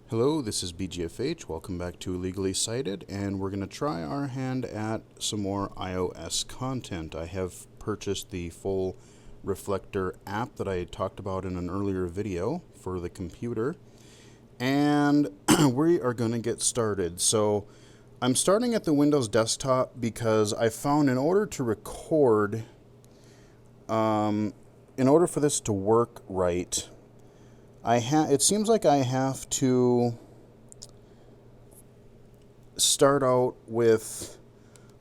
Hello, this is BGFH. Welcome back to Legally Cited, and we're going to try our hand at some more iOS content. I have purchased the full Reflector app that I talked about in an earlier video for the computer, and we are going to get started. So I'm starting at the Windows desktop because I found in order to record, in order for this to work right, it seems like I have to start out with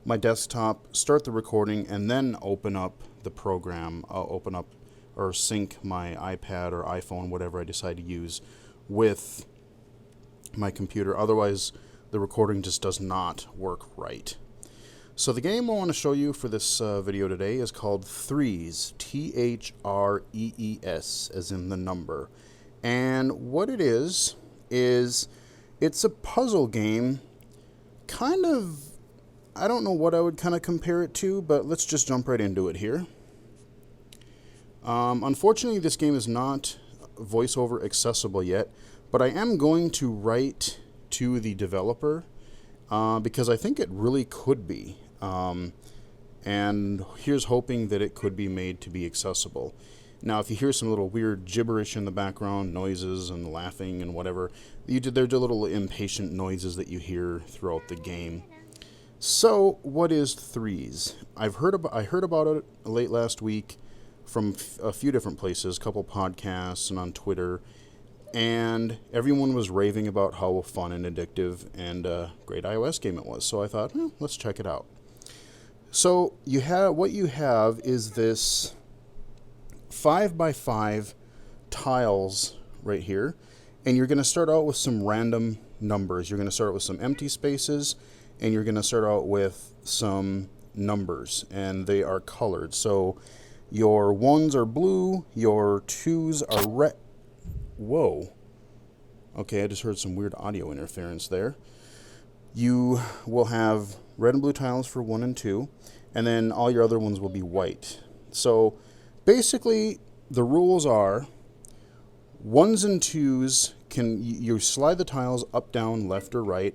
my desktop, start the recording, and then open up the program. I'll open up or sync my iPad or iPhone, whatever I decide to use, with my computer. Otherwise, the recording just does not work right. So the game I want to show you for this video today is called Threes, T-H-R-E-E-S, as in the number. And what it is it's a puzzle game, kind of, I don't know what I would kind of compare it to, but let's just jump right into it here. Unfortunately, this game is not voiceover accessible yet, but I am going to write to the developer because I think it really could be. And here's hoping that it could be made to be accessible. Now, if you hear some little weird gibberish in the background, noises and laughing and whatever, they're the little impatient noises that you hear throughout the game. So, what is Threes? I heard about it late last week from a few different places, a couple podcasts and on Twitter, and everyone was raving about how fun and addictive and great iOS game it was. So I thought, let's check it out. So what you have is this 5x5 tiles right here, and you're going to start out with some random numbers. You're going to start with some empty spaces, and you're going to start out with some numbers, and they are colored. So your 1s are blue, your 2s are red. Whoa. Okay, I just heard some weird audio interference there. You will have red and blue tiles for 1 and 2, and then all your other ones will be white. So basically, the rules are 1s and 2s you slide the tiles up, down, left, or right,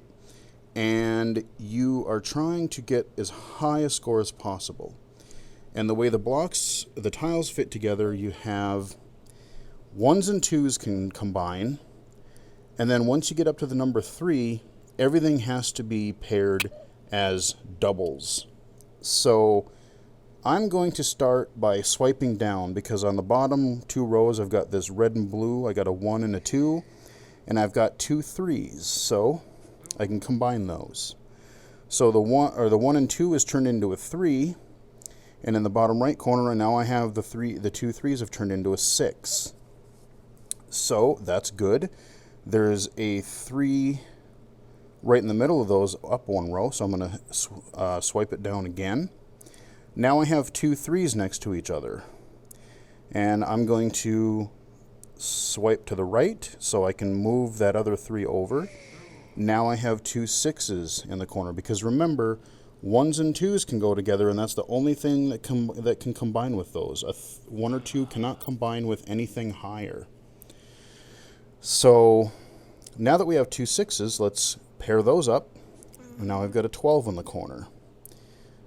and you are trying to get as high a score as possible. And the way the tiles fit together, you have 1s and 2s can combine, and then once you get up to the number 3, everything has to be paired as doubles. So I'm going to start by swiping down, because on the bottom 2 rows I've got this red and blue. I got a 1 and a 2, and I've got 2 3s, so I can combine those. So the 1 and 2 is turned into a 3, and in the bottom right corner now I have the 2 3s have turned into a 6. So that's good. There's a 3 right in the middle of those up 1 row, so I'm going to swipe it down again. Now I have 2 3s next to each other, and I'm going to swipe to the right so I can move that other 3 over. Now I have 2 6s in the corner, because remember, 1s and 2s can go together, and that's the only thing that can combine with those. 1 or 2 cannot combine with anything higher. So now that we have 2 6s, let's pair those up, and now I've got a 12 in the corner.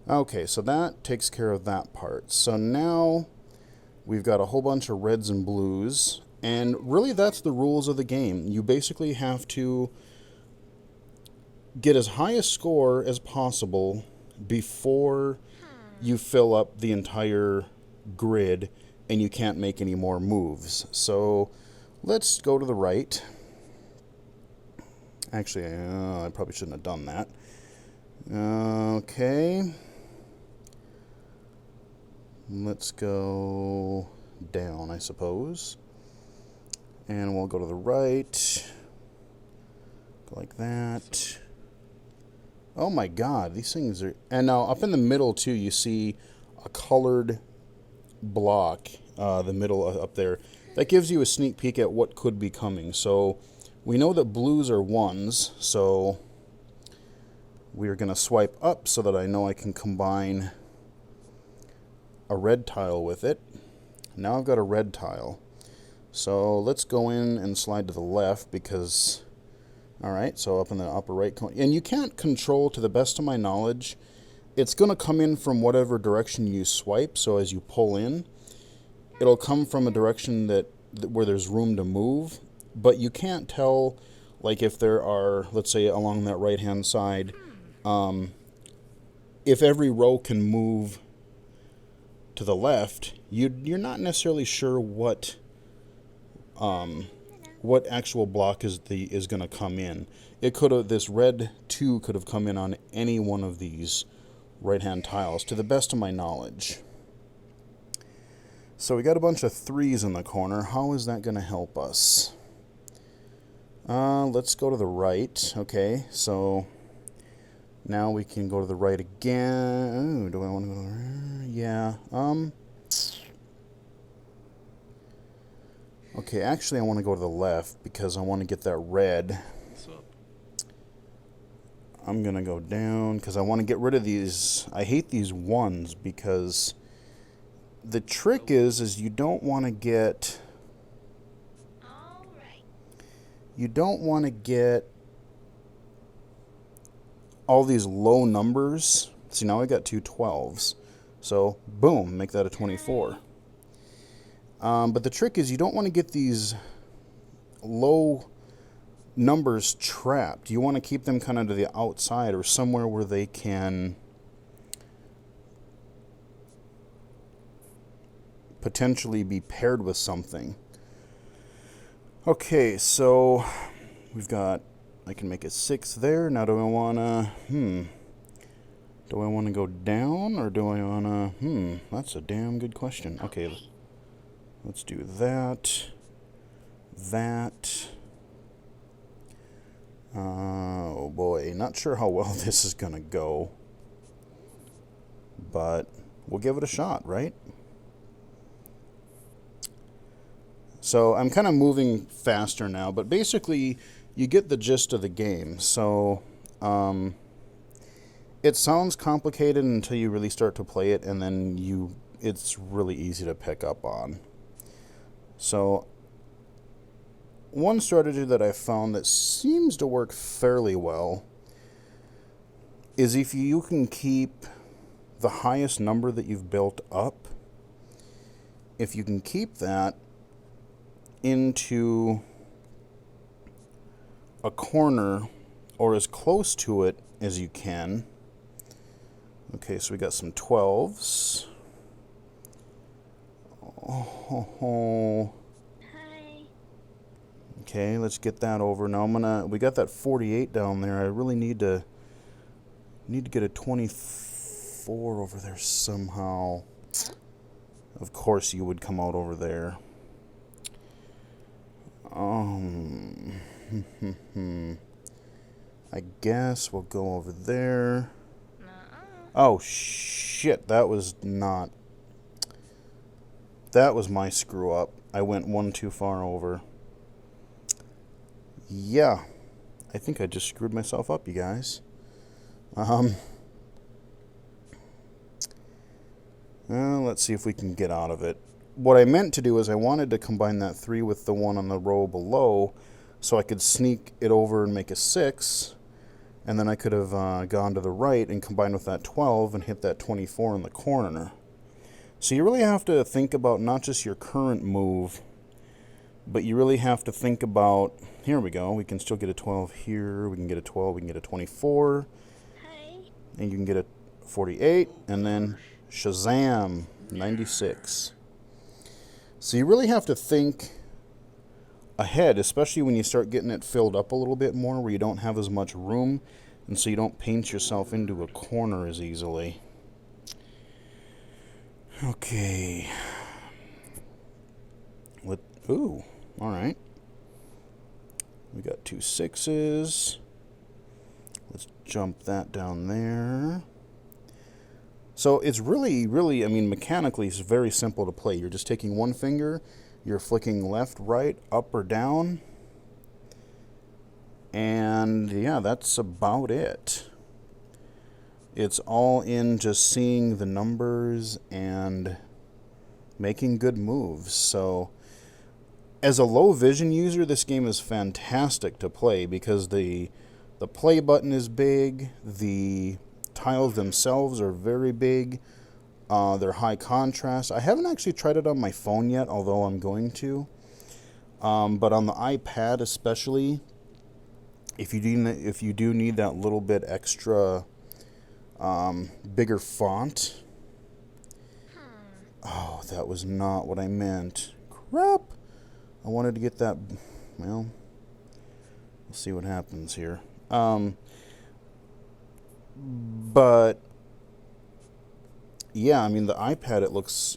Okay, so that takes care of that part. So now we've got a whole bunch of reds and blues, and really that's the rules of the game. You basically have to get as high a score as possible before you fill up the entire grid and you can't make any more moves. So let's go to the right. Actually, I probably shouldn't have done that. Okay. Let's go down, I suppose. And we'll go to the right. Go like that. Oh my god, these things are... And now up in the middle, too, you see a colored block, the middle up there. That gives you a sneak peek at what could be coming. So we know that blues are 1s, so we're going to swipe up so that I know I can combine a red tile with it. Now I've got a red tile. So let's go in and slide to the left, because All right, so up in the upper right corner. And you can't control, to the best of my knowledge, it's going to come in from whatever direction you swipe. So as you pull in, it'll come from a direction that where there's room to move. But you can't tell, like if there are, let's say along that right-hand side, if every row can move to the left, you're not necessarily sure what actual block is going to come in. It could have, this red 2 could have come in on any one of these right-hand tiles, to the best of my knowledge. So we got a bunch of 3s in the corner. How is that going to help us? Let's go to the right. Okay, so now we can go to the right again. Ooh, do I want to go to the right? Yeah. Okay, actually I want to go to the left because I want to get that red. What's up? I'm going to go down because I want to get rid of these. I hate these 1s because the trick is you don't want to get... You don't want to get all these low numbers. See, now I got 2 12s. So, boom, make that a 24. But the trick is you don't want to get these low numbers trapped. You want to keep them kind of to the outside or somewhere where they can potentially be paired with something. Okay, so we've got, I can make a 6 there. Now do I want to, do I want to go down or do I want to, that's a damn good question. Okay, let's do that. Oh boy, not sure how well this is going to go, but we'll give it a shot, right? So I'm kind of moving faster now, but basically you get the gist of the game. So it sounds complicated until you really start to play it, and then it's really easy to pick up on. So one strategy that I found that seems to work fairly well is if you can keep the highest number that you've built up, if you can keep that into a corner or as close to it as you can. Okay, so we got some 12s. Oh. Hi. Okay, let's get that over. Now we got that 48 down there. I really need to get a 24 over there somehow. Of course you would come out over there. I guess we'll go over there. Oh shit, that was my screw up. I went 1 too far over. Yeah, I think I just screwed myself up, you guys. Let's see if we can get out of it. What I meant to do is I wanted to combine that 3 with the one on the row below so I could sneak it over and make a 6, and then I could have gone to the right and combined with that 12 and hit that 24 in the corner. So you really have to think about not just your current move, but you really have to think about, here we go, we can still get a 12 here, we can get a 12, we can get a 24, Hi. and you can get a 48, and then Shazam, 96. So you really have to think ahead, especially when you start getting it filled up a little bit more, where you don't have as much room, and so you don't paint yourself into a corner as easily. Okay. Ooh, all right. We got 2 6s. Let's jump that down there. So it's really, I mean, mechanically, it's very simple to play. You're just taking one finger, you're flicking left, right, up, or down. And yeah, that's about it. It's all in just seeing the numbers and making good moves. So As a low vision user, this game is fantastic to play because the play button is big, the tiles themselves are very big, they're high contrast. I haven't actually tried it on my phone yet, although I'm going to. But on the iPad especially, if you do need that little bit extra bigger font. Oh, that was not what I meant. Crap! I wanted to get that. Well, we'll see what happens here. But yeah, I mean the iPad.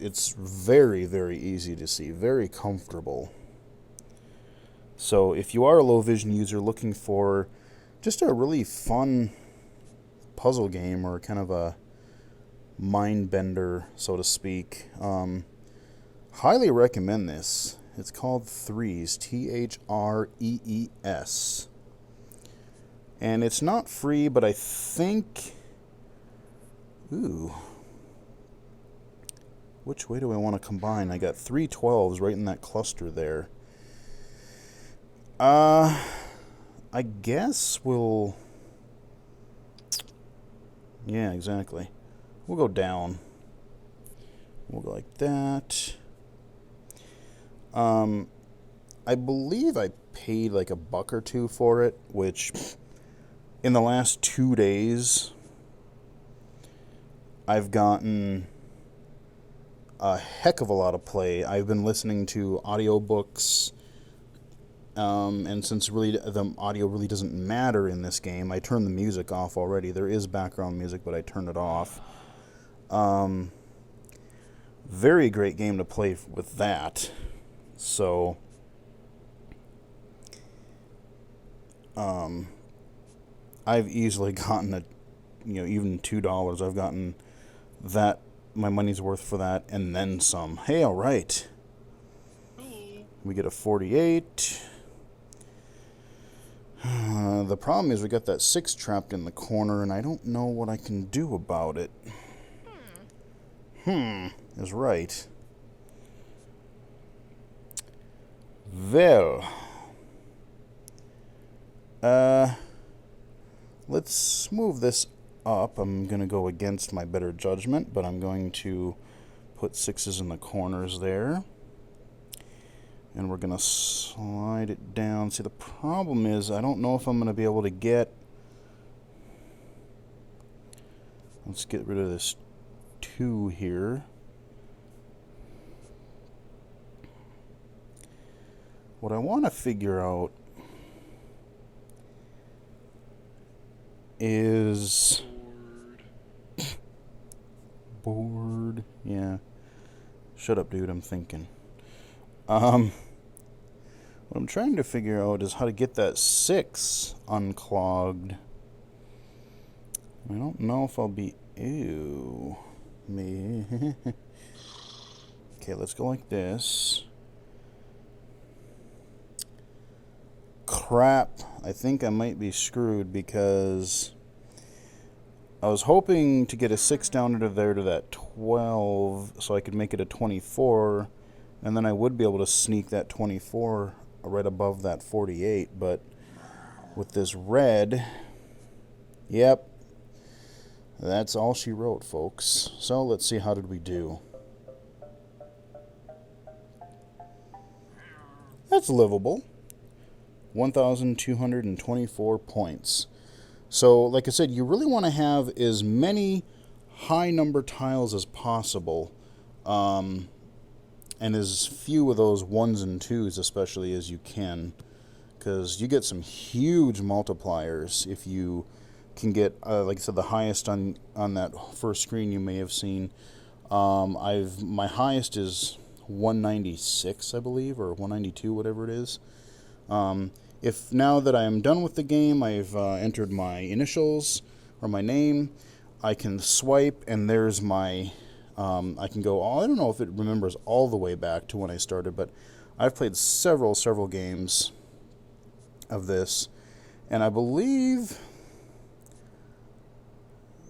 It's very, very easy to see, very comfortable. So if you are a low vision user looking for just a really fun puzzle game or kind of a mind bender, so to speak, highly recommend this. It's called Threes, Threes. And it's not free, but I think... Ooh. Which way do I want to combine? I got 3 12s right in that cluster there. I guess we'll... Yeah, exactly. We'll go down. We'll go like that. I believe I paid like $1 or $2 for it, which in the last 2 days I've gotten a heck of a lot of play. I've been listening to audiobooks, and since really the audio really doesn't matter in this game, I turned the music off already. There is background music, but I turned it off. Very great game to play with that. So, I've easily gotten even $2. I've gotten that, my money's worth for that, and then some. Hey, all right. We get a 48. The problem is we got that 6 trapped in the corner, and I don't know what I can do about it. Is right. Well, let's move this up. I'm going to go against my better judgment, but I'm going to put 6s in the corners there. And we're going to slide it down. See, the problem is I don't know if I'm going to be able to get... Let's get rid of this 2 here. What I want to figure out is... Board. Yeah. Shut up, dude. I'm thinking. What I'm trying to figure out is how to get that 6 unclogged. I don't know if I'll be... Ew. Me. Okay, let's go like this. Crap. I think I might be screwed because I was hoping to get a 6 down into there to that 12 so I could make it a 24, and then I would be able to sneak that 24 right above that 48, but with this red, yep, that's all she wrote, folks. So let's see, how did we do? That's livable. 1,224 points. So, like I said, you really want to have as many high number tiles as possible, and as few of those 1s and 2s especially as you can, because you get some huge multipliers if you can get, like I said, the highest on that first screen you may have seen. My highest is 196, I believe, or 192, whatever it is. If now that I am done with the game, I've entered my initials or my name, I can swipe, and there's my, I can go all, I don't know if it remembers all the way back to when I started, but I've played several games of this, and I believe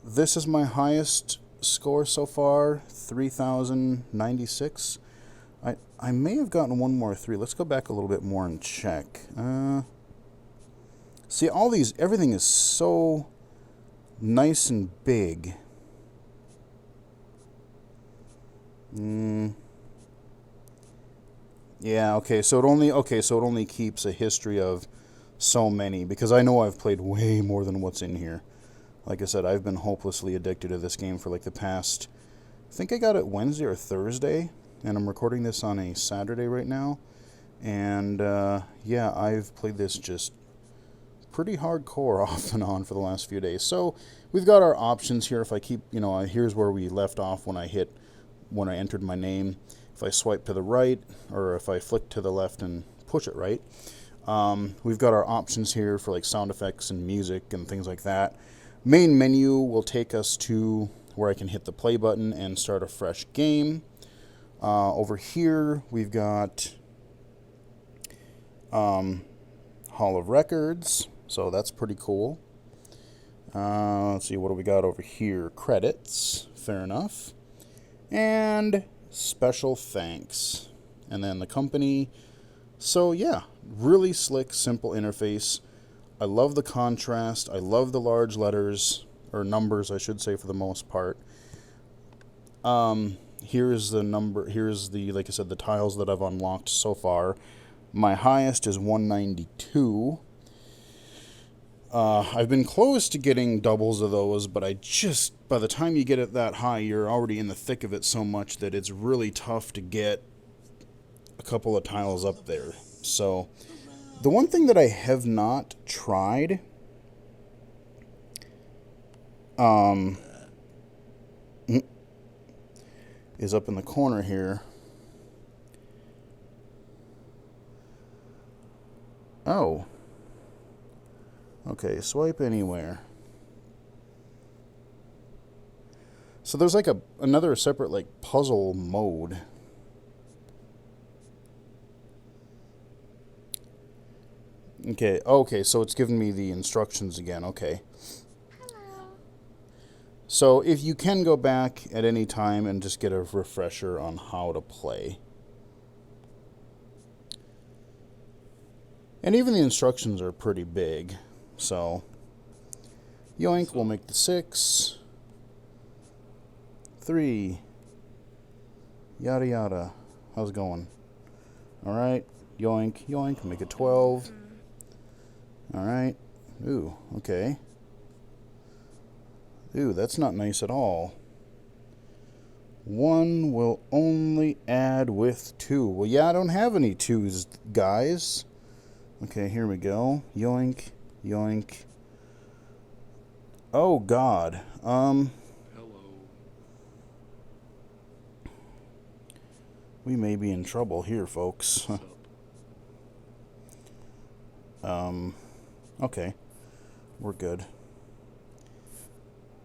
this is my highest score so far, 3,096. I may have gotten one more 3. Let's go back a little bit more and check. See, all these, everything is so nice and big. Yeah, okay, so it only keeps a history of so many, because I know I've played way more than what's in here. Like I said, I've been hopelessly addicted to this game for like the past, I think I got it Wednesday or Thursday, and I'm recording this on a Saturday right now. And yeah, I've played this just pretty hardcore off and on for the last few days. So we've got our options here. If I keep, here's where we left off when I entered my name. If I swipe to the right, or if I flick to the left and push it right, we've got our options here for like sound effects and music and things like that. Main menu will take us to where I can hit the play button and start a fresh game. Over here, we've got Hall of Records, so that's pretty cool. Let's see, what do we got over here? Credits, fair enough. And special thanks. And then the company. So yeah, really slick, simple interface. I love the contrast. I love the large letters, or numbers, I should say, for the most part. Here's the number. Here's the, like I said, the tiles that I've unlocked so far. My highest is 192. I've been close to getting doubles of those, but by the time you get it that high, you're already in the thick of it so much that it's really tough to get a couple of tiles up there. So, the one thing that I have not tried, is up in the corner here. Oh. Okay, swipe anywhere. So there's like another separate like puzzle mode. Okay, so it's giving me the instructions again. Okay. Hello. So if you can go back at any time and just get a refresher on how to play. And even the instructions are pretty big. So, yoink, we'll make the 6. 3. Yada yada. How's it going? Alright. Yoink, yoink, make it 12. Alright. Ooh, okay. Ooh, that's not nice at all. 1 will only add with 2. Well, yeah, I don't have any 2s, guys. Okay, here we go. Yoink, yoink. Oh, God. Hello. We may be in trouble here, folks. Okay. We're good.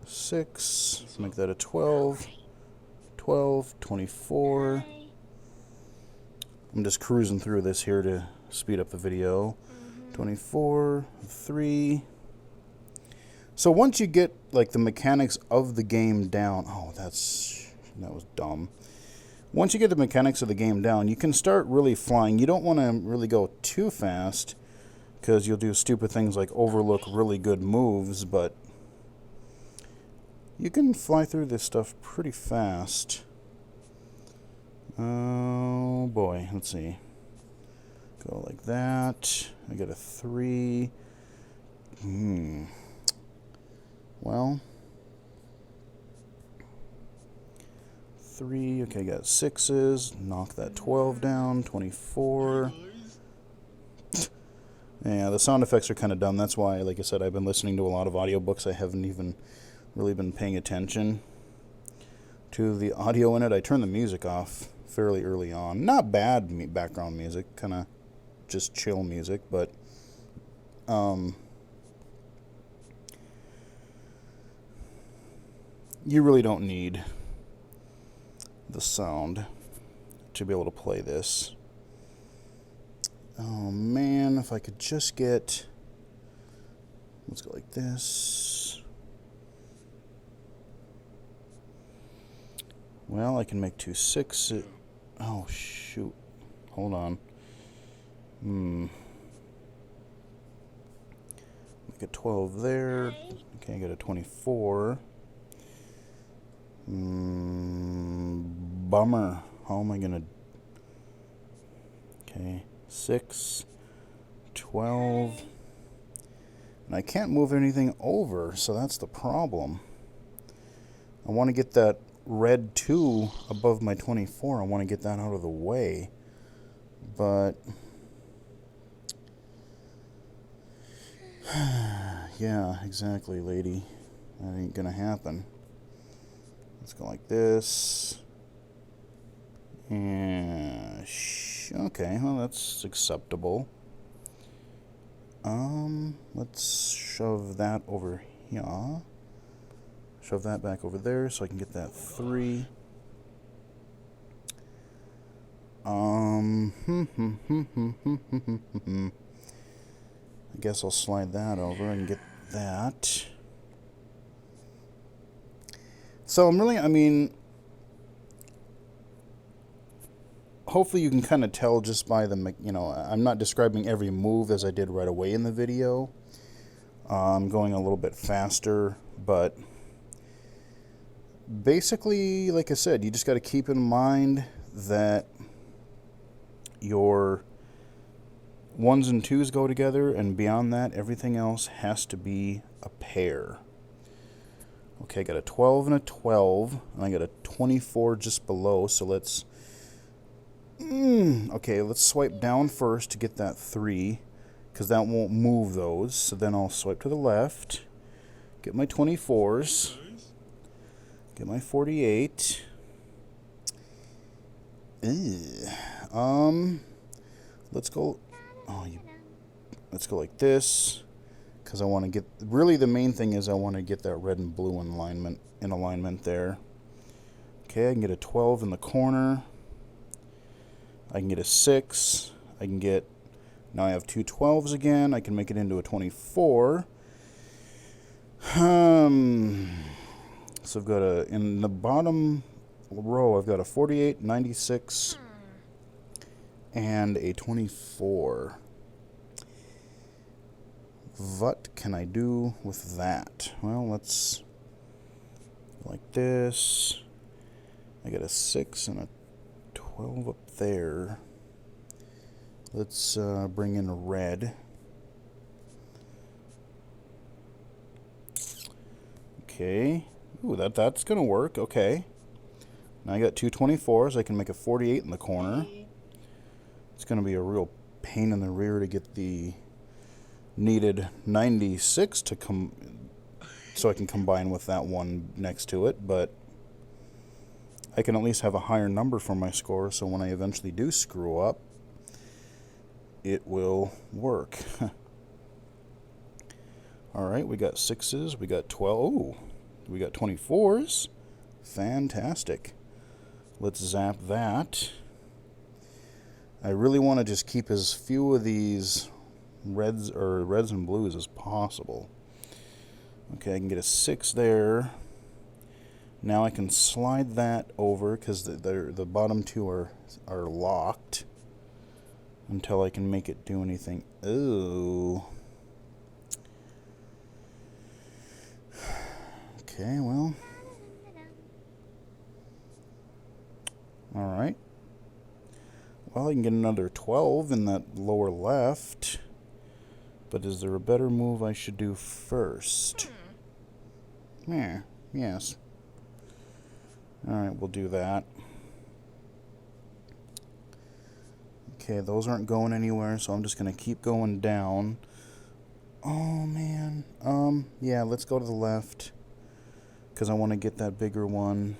6. Make that a 12. 12, 24. Hi. I'm just cruising through this here to speed up the video. 24, 3. So once you get like the mechanics of the game down, that was dumb. Once you get the mechanics of the game down, you can start really flying. You don't want to really go too fast, because you'll do stupid things like overlook really good moves, but you can fly through this stuff pretty fast. Oh boy, let's see. Go like that. I got a 3. Well, 3. Okay, got 6s. Knock that 12 down. 24. Yeah, the sound effects are kind of dumb. That's why, like I said, I've been listening to a lot of audiobooks. I haven't even really been paying attention to the audio in it. I turned the music off fairly early on. Not bad background music, kind of just chill music, but you really don't need the sound to be able to play this. Oh man, if I could just get, let's go like this. Well, I can make 2 6s. Oh, shoot. Hold on. Make a 12 there. Hi. Okay, I got a 24. Bummer. How am I gonna... Okay, 6, 12. Hi. And I can't move anything over, so that's the problem. I want to get that red 2 above my 24. I want to get that out of the way. But... yeah, exactly, lady. That ain't gonna happen. Let's go like this. And... okay, well, that's acceptable. Let's shove that over here. Shove that back over there so I can get that 3. I guess I'll slide that over and get that. So hopefully you can kind of tell just by the, I'm not describing every move as I did right away in the video. I'm going a little bit faster, but basically, like I said, you just got to keep in mind that your 1s and 2s go together, and beyond that, everything else has to be a pair. Okay, I got a 12 and a 12, and I got a 24 just below, so let's... okay, let's swipe down first to get that 3, because that won't move those. So then I'll swipe to the left, get my 24s, get my 48. Let's go... let's go like this, because I want to get... really, the main thing is I want to get that red and blue in alignment there. Okay, I can get a 12 in the corner. I can get a 6. I can get... now I have 2 12s again. I can make it into a 24. So I've got a... in the bottom row, I've got a 48, 96, and a 24. What can I do with that? Well, let's... like this. I got a 6 and a 12 up there. Let's bring in a red. Okay. Ooh, that's gonna work. Okay. Now I got 2 24s. I can make a 48 in the corner. It's gonna be a real pain in the rear to get the needed 96 to come, so I can combine with that one next to it, but I can at least have a higher number for my score, so when I eventually do screw up, it will work. Alright, we got 6s, we got 12, ooh, we got 24s. Fantastic. Let's zap that. I really want to just keep as few of these reds and blues as possible. Okay, I can get a 6 there. Now I can slide that over because the bottom 2 are locked until I can make it do anything. Ooh. Okay, well. Alright. Well, I can get another 12 in that lower left. But is there a better move I should do first? Yeah, yes. Alright, we'll do that. Okay, those aren't going anywhere, so I'm just going to keep going down. Oh, man. Yeah, let's go to the left, because I want to get that bigger one.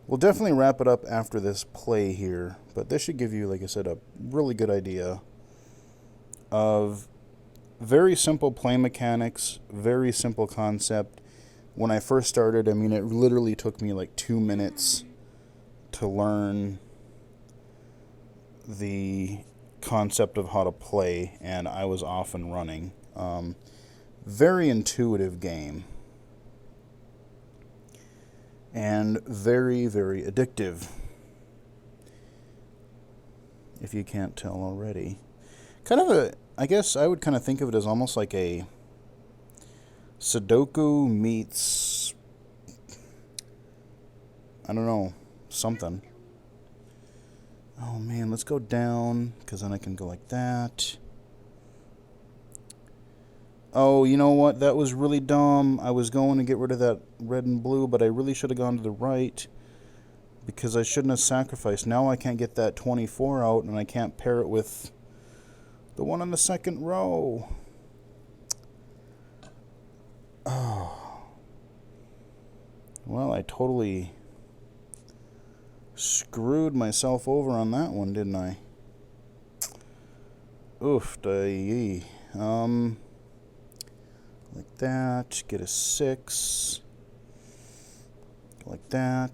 We'll definitely wrap it up after this play here, but this should give you, like I said, a really good idea of very simple play mechanics, very simple concept. When I first started, I mean, it literally took me like 2 minutes to learn the concept of how to play, and I was off and running. Very intuitive game. and very, very addictive, if you can't tell already. Kind of I guess I would kind of think of it as almost like a Sudoku meets, I don't know, something. Oh man, let's go down, because then I can go like that. Oh, you know what? That was really dumb. I was going to get rid of that red and blue, but I really should have gone to the right, because I shouldn't have sacrificed. Now I can't get that 24 out, and I can't pair it with the one on the second row. Oh. Well, I totally screwed myself over on that one, didn't I? Oof. Like that. Get a 6. Like that.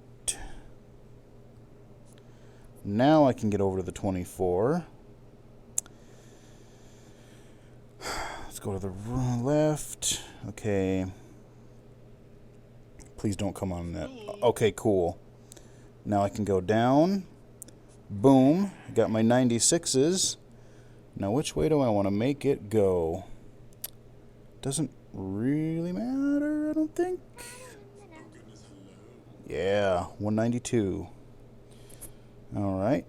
Now I can get over to the 24. Let's go to the left. Okay. Please don't come on that. Okay, cool. Now I can go down. Boom. Got my 96s. Now which way do I want to make it go? Doesn't really matter, I don't think. Yeah, 192. Alright.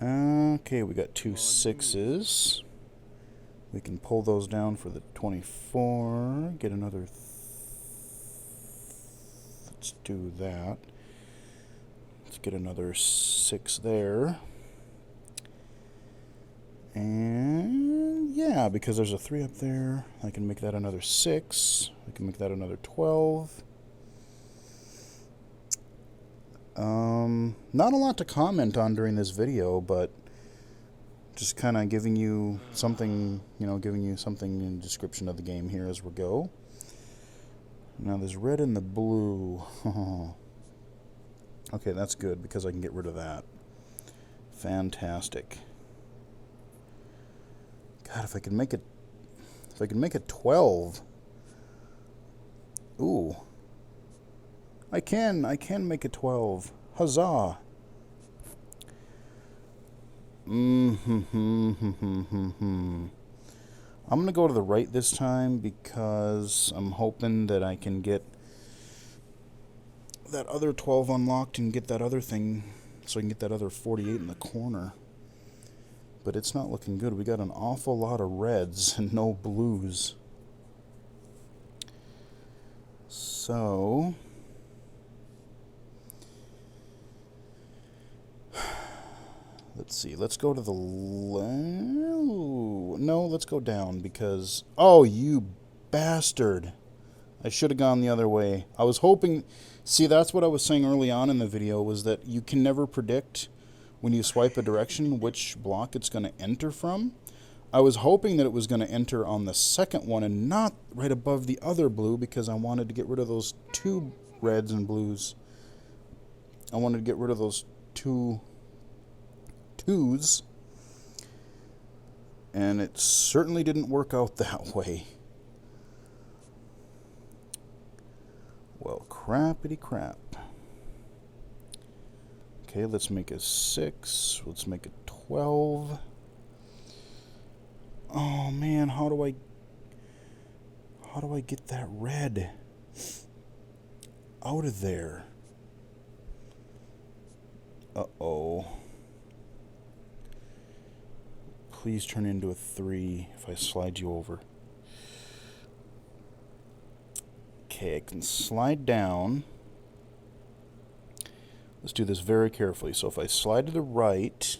Okay, we got 2 6s. We can pull those down for the 24. Get another... Let's do that. Let's get another 6 there. And yeah, because there's a 3 up there, I can make that another 6. I can make that another 12. Not a lot to comment on during this video, but just kind of giving you something, giving you something in the description of the game here as we go. Now there's red and the blue. Okay, that's good because I can get rid of that. Fantastic. God, if I could make it 12. Ooh. I can make it 12. Huzzah. I'm going to go to the right this time because I'm hoping that I can get that other 12 unlocked and get that other thing so I can get that other 48 in the corner. But it's not looking good. We got an awful lot of reds and no blues. So... let's see. Let's go to the... No, let's go down because... Oh, you bastard. I should have gone the other way. I was hoping... See, that's what I was saying early on in the video, was that you can never predict when you swipe a direction which block it's going to enter from. I was hoping that it was going to enter on the second one and not right above the other blue because I wanted to get rid of those 2 reds and blues. I wanted to get rid of those 2 twos. And it certainly didn't work out that way. Well, crappity crap. Okay, let's make a 6. Let's make a 12. Oh man, how do I get that red out of there? Uh-oh. Please turn into a 3 if I slide you over. Okay, I can slide down. Let's do this very carefully. So if I slide to the right...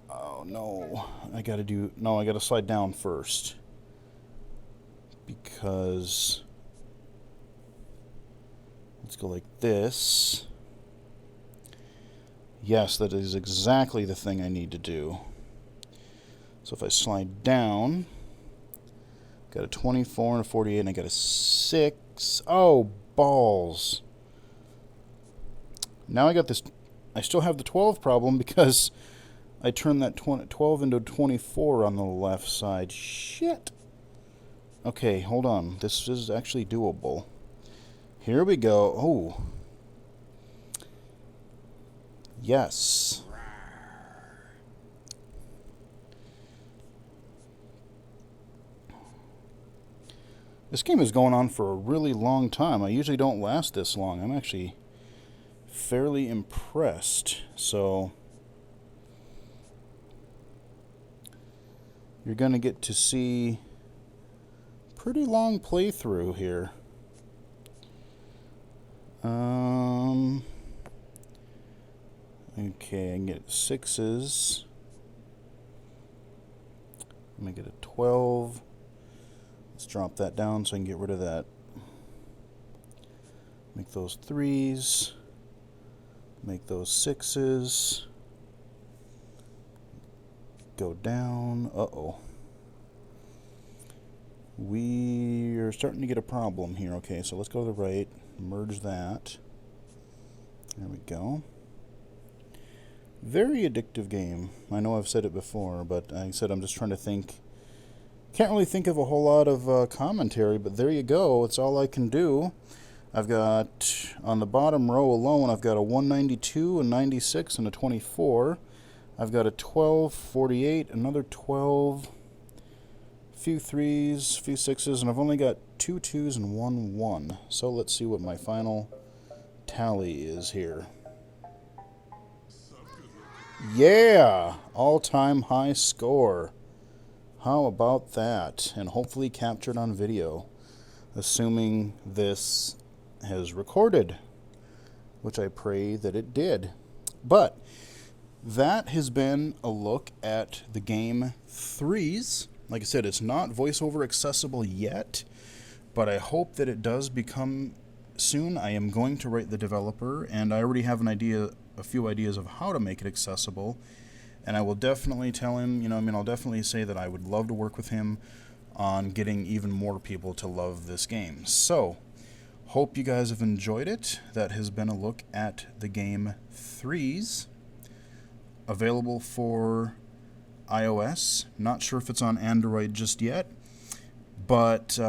Oh, no. I gotta slide down first. Because... Let's go like this. Yes, that is exactly the thing I need to do. So if I slide down... Got a 24 and a 48, and I got a 6. Oh, balls. Now I got this... I still have the 12 problem because I turned that 12 into 24 on the left side. Shit. Okay, hold on. This is actually doable. Here we go. Oh. Yes. This game is going on for a really long time. I usually don't last this long. I'm actually fairly impressed. So you're going to get to see pretty long playthrough here. Okay, I can get 6s. I'm going to get a 12. Let's drop that down so I can get rid of that. Make those 3s. Make those 6s. Go down. Uh-oh. We are starting to get a problem here. Okay, so let's go to the right. Merge that. There we go. Very addictive game. I know I've said it before, but like I said, I'm just trying to think. Can't really think of a whole lot of commentary, but there you go. It's all I can do. I've got, on the bottom row alone, I've got a 192, a 96, and a 24. I've got a 12, 48, another 12, few 3s, few 6s, and I've only got 2 2s and 1 1. So let's see what my final tally is here. Yeah! All-time high score. How about that? And hopefully captured on video, assuming this has recorded, which I pray that it did. But that has been a look at the game Threes. Like I said, it's not voiceover accessible yet, but I hope that it does become soon. I am going to write the developer, and I already have a few ideas of how to make it accessible. And I will definitely tell him, I'll definitely say that I would love to work with him on getting even more people to love this game. So, hope you guys have enjoyed it. That has been a look at the game Threes. Available for iOS. Not sure if it's on Android just yet, but